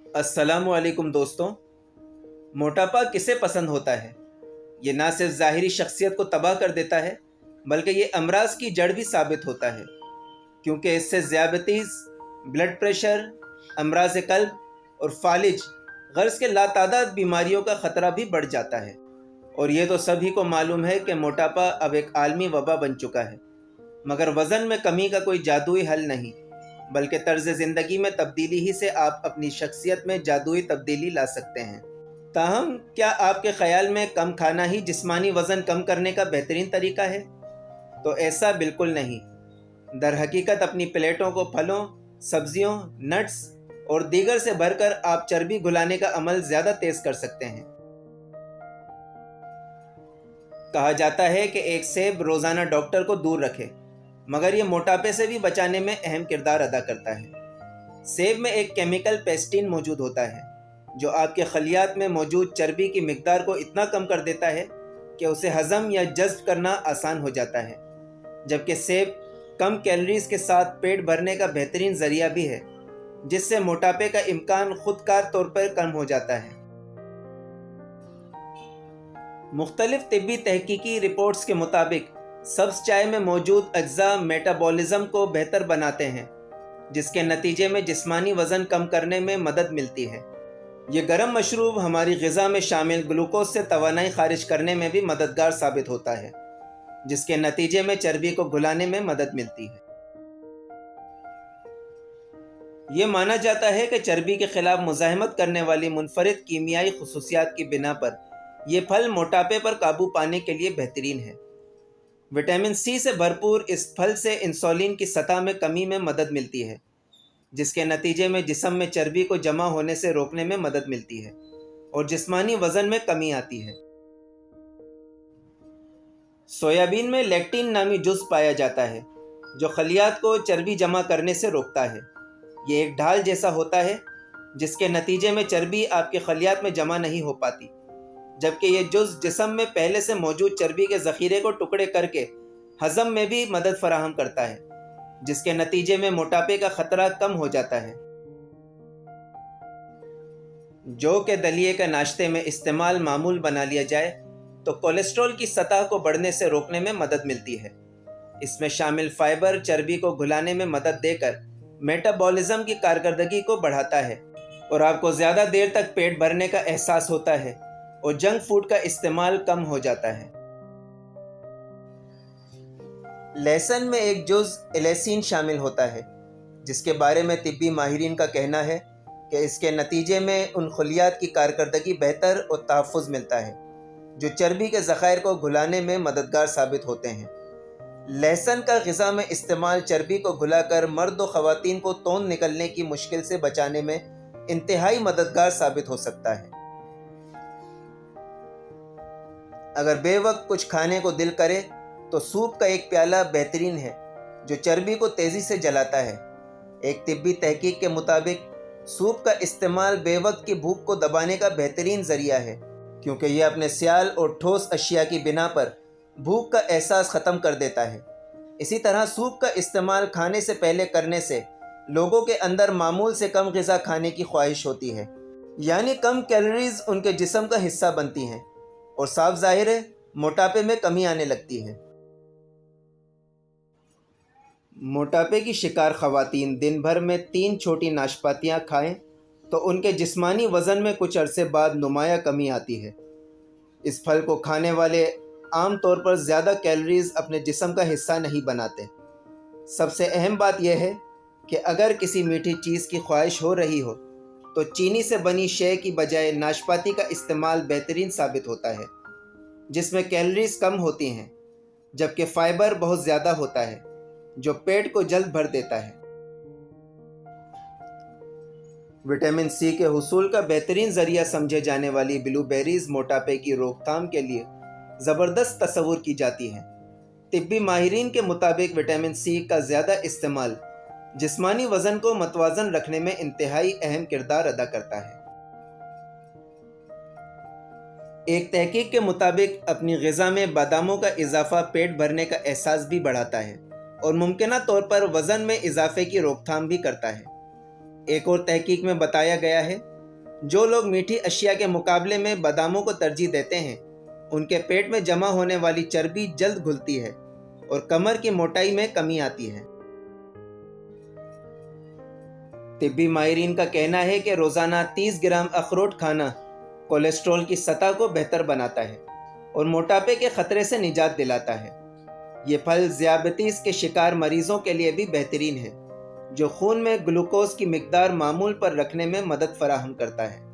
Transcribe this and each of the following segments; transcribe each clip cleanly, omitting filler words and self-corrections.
अस्सलामुअलैकुम दोस्तों। मोटापा किसे पसंद होता है? ये ना सिर्फ ज़ाहिरी शख्सियत को तबाह कर देता है, बल्कि ये अमराज की जड़ भी साबित होता है, क्योंकि इससे ज़ियाबतीस, ब्लड प्रेशर, अमराज कल्ब और फालिज गर्ज के लातादाद बीमारियों का ख़तरा भी बढ़ जाता है। और ये तो सभी को मालूम है कि मोटापा अब एक आलमी वबा बन चुका है। मगर वज़न में कमी का कोई जादुई हल नहीं, बल्कि तर्ज ज़िंदगी में तब्दीली ही से आप अपनी शख्सियत में जादुई तब्दीली ला सकते हैं। ताहम क्या आपके ख़याल में कम खाना ही जिस्मानी वज़न कम करने का बेहतरीन तरीका है? तो ऐसा बिल्कुल नहीं। दर हकीकत अपनी प्लेटों को फलों, सब्जियों, नट्स और दीगर से भरकर आप चर्बी घुलाने का अमल ज़्यादा तेज़ कर सकते हैं। कहा जाता है कि एक सेब रोज़ाना डॉक्टर को दूर रखे, मगर ये मोटापे से भी बचाने में अहम किरदार अदा करता है। सेब में एक केमिकल पेस्टिन मौजूद होता है, जो आपके खलियात में मौजूद चर्बी की मिकदार को इतना कम कर देता है कि उसे हज़म या जज़्ब करना आसान हो जाता है। जबकि सेब कम कैलोरीज के साथ पेट भरने का बेहतरीन ज़रिया भी है, जिससे मोटापे का इम्कान खुदकार तौर पर कम हो जाता है। मुख्तलिफ तिब्बी तहकीकी रिपोर्ट्स के मुताबिक सब्ज़ चाय में मौजूद अज्जा मेटाबॉलिज्म को बेहतर बनाते हैं, जिसके नतीजे में जिस्मानी वज़न कम करने में मदद मिलती है। ये गर्म मशरूब हमारी ग़िज़ा में शामिल ग्लूकोज से तवानाई खारिज करने में भी मददगार साबित होता है, जिसके नतीजे में चर्बी को घुलाने में मदद मिलती है। ये माना जाता है कि चर्बी के खिलाफ मुज़ाहमत करने वाली मुनफरिद कीमियाई खुसूसियात की बिना पर यह फल मोटापे पर काबू पाने के लिए बेहतरीन है। विटामिन सी से भरपूर इस फल से इंसुलिन की सतह में कमी में मदद मिलती है, जिसके नतीजे में जिस्म में चर्बी को जमा होने से रोकने में मदद मिलती है और जिस्मानी वज़न में कमी आती है। सोयाबीन में लेक्टिन नामी जुज़ पाया जाता है, जो खलियात को चर्बी जमा करने से रोकता है। ये एक ढाल जैसा होता है, जिसके नतीजे में चर्बी आपके खलियात में जमा नहीं हो पाती, जबकि ये जुज़ जिस्म में पहले से मौजूद चर्बी के ज़ख़ीरे को टुकड़े करके हज़म में भी मदद फराहम करता है, जिसके नतीजे में मोटापे का ख़तरा कम हो जाता है। जौ के दलिए का नाश्ते में इस्तेमाल मामूल बना लिया जाए तो कोलेस्ट्रॉल की सतह को बढ़ने से रोकने में मदद मिलती है। इसमें शामिल फाइबर चर्बी को घुलाने में मदद देकर मेटाबॉलिज्म की कारकर्दगी को बढ़ाता है और आपको ज़्यादा देर तक पेट भरने का एहसास होता है और जंक फूड का इस्तेमाल कम हो जाता है। लहसुन में एक जुज़ एलेसिन शामिल होता है, जिसके बारे में तिब्बी माहिरीन का कहना है कि इसके नतीजे में उन खलियात की कारकर्दगी बेहतर और तहफ़्फ़ुज़ मिलता है, जो चर्बी के ज़ख़ायर को घुलाने में मददगार साबित होते हैं। लहसुन का ग़िज़ा में इस्तेमाल चर्बी को घुलाकर मर्द और ख़वातीन को तौंद निकलने की मुश्किल से बचाने में इंतहाई मददगार साबित हो सकता है। अगर बेवक्त कुछ खाने को दिल करे तो सूप का एक प्याला बेहतरीन है, जो चर्बी को तेज़ी से जलाता है। एक तिब्बी तहकीक के मुताबिक सूप का इस्तेमाल बेवक्त की भूख को दबाने का बेहतरीन ज़रिया है, क्योंकि यह अपने सियाल और ठोस अशिया की बिना पर भूख का एहसास ख़त्म कर देता है। इसी तरह सूप का इस्तेमाल खाने से पहले करने से लोगों के अंदर मामूल से कम ग़िज़ा खाने की ख्वाहिश होती है, यानी कम कैलोरीज़ उनके जिस्म का हिस्सा बनती हैं और साफ ज़ाहिर है मोटापे में कमी आने लगती है। मोटापे की शिकार ख़वातीन दिन भर में 3 छोटी नाशपातियाँ खाएं तो उनके जिस्मानी वज़न में कुछ अरसे बाद नुमाया कमी आती है। इस फल को खाने वाले आम तौर पर ज़्यादा कैलोरीज़ अपने जिस्म का हिस्सा नहीं बनाते। सबसे अहम बात यह है कि अगर किसी मीठी चीज़ की ख्वाहिश हो रही हो तो चीनी से बनी शय की बजाय नाशपाती का इस्तेमाल बेहतरीन साबित होता है, जिसमें कैलोरीज़ कम होती हैं, जबकि फ़ाइबर बहुत ज़्यादा होता है, जो पेट को जल्द भर देता है। विटामिन सी के हुसूल का बेहतरीन ज़रिया समझे जाने वाली ब्लूबेरीज़ मोटापे की रोकथाम के लिए ज़बरदस्त तस्वुर की जाती हैं। तिब्बी माहिरीन के मुताबिक विटामिन सी का ज़्यादा इस्तेमाल जिस्मानी वज़न को मतवाज़न रखने में इंतहाई अहम किरदार अदा करता है। एक तहकीक के मुताबिक अपनी ग़िज़ा में बादामों का इजाफ़ा पेट भरने का एहसास भी बढ़ाता है और मुमकिना तौर पर वज़न में इजाफ़े की रोकथाम भी करता है। एक और तहकीक में बताया गया है जो लोग मीठी अशिया के मुकाबले में बादामों को तरजीह देते हैं, उनके पेट में जमा होने वाली चर्बी जल्द घुलती है और कमर की मोटाई में कमी आती है। तिब्बी माहिरीन का कहना है कि रोज़ाना 30 ग्राम अखरोट खाना कोलेस्ट्रॉल की सतह को बेहतर बनाता है और मोटापे के खतरे से निजात दिलाता है। ये फल ज़ियाबतीस के शिकार मरीजों के लिए भी बेहतरीन है, जो खून में ग्लूकोज की मिकदार मामूल पर रखने में मदद फराहम करता है।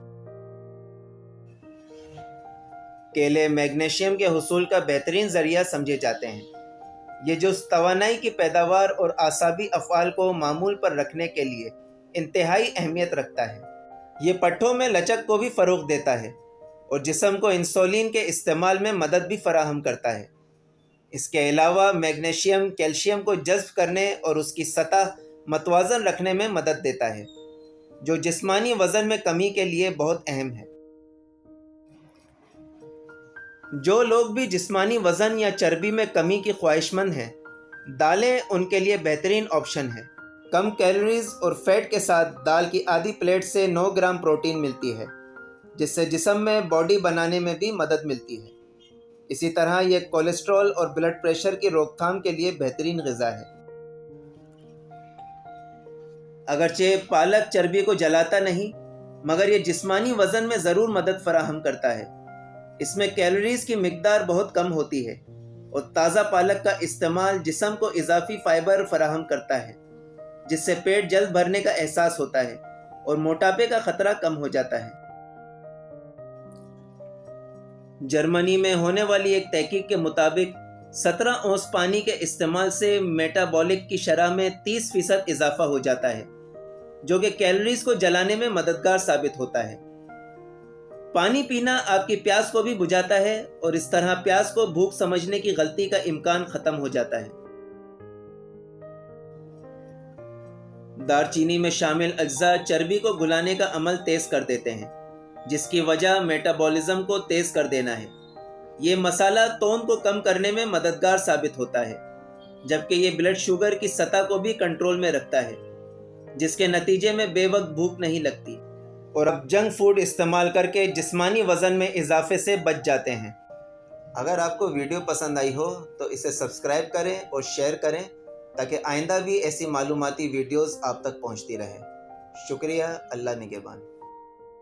केले मैग्नीशियम के हुसूल का बेहतरीन जरिया समझे जाते हैं। ये जुज़ तवानाई की पैदावार और आसाबी अफ़आल को मामूल पर रखने के लिए इंतहाई अहमियत रखता है। ये पट्ठों में लचक को भी फ़रोग़ देता है और जिस्म को इंसुलिन के इस्तेमाल में मदद भी फराहम करता है। इसके अलावा मैग्नीशियम कैल्शियम को जज़्ब करने और उसकी सतह मतवाज़न रखने में मदद देता है, जो जिस्मानी वज़न में कमी के लिए बहुत अहम है। जो लोग भी जिस्मानी वज़न या चर्बी में कमी की ख्वाहिशमंद हैं, दालें उनके लिए बेहतरीन ऑप्शन है। कम कैलोरीज और फैट के साथ दाल की आधी प्लेट से 9 ग्राम प्रोटीन मिलती है, जिससे जिस्म में बॉडी बनाने में भी मदद मिलती है। इसी तरह यह कोलेस्ट्रॉल और ब्लड प्रेशर की रोकथाम के लिए बेहतरीन ग़िज़ा है। अगरचे पालक चर्बी को जलाता नहीं, मगर यह जिस्मानी वज़न में ज़रूर मदद फराहम करता है। इसमें कैलोरीज़ की मिकदार बहुत कम होती है और ताज़ा पालक का इस्तेमाल जिस्म को इजाफी फ़ाइबर फराहम करता है, जिससे पेट जल्द भरने का एहसास होता है और मोटापे का खतरा कम हो जाता है। जर्मनी में होने वाली एक तहकीक के मुताबिक 17 औंस पानी के इस्तेमाल से मेटाबॉलिक की शरह में 30% इजाफा हो जाता है, जो कि कैलोरीज को जलाने में मददगार साबित होता है। पानी पीना आपकी प्यास को भी बुझाता है और इस तरह प्यास को भूख समझने की गलती का इम्कान खत्म हो जाता है। दारचीनी में शामिल अज्जा चर्बी को घुलाने का अमल तेज कर देते हैं, जिसकी वजह मेटाबॉलिज्म को तेज कर देना है। ये मसाला तौन को कम करने में मददगार साबित होता है, जबकि ये ब्लड शुगर की सतह को भी कंट्रोल में रखता है, जिसके नतीजे में बेवक्त भूख नहीं लगती और अब जंक फूड इस्तेमाल करके जिस्मानी वज़न में इजाफे से बच जाते हैं। अगर आपको वीडियो पसंद आई हो तो इसे सब्सक्राइब करें और शेयर करें, ताकि आइंदा भी ऐसी मालूमाती वीडियोस आप तक पहुंचती रहें। शुक्रिया। अल्लाह निगहबान।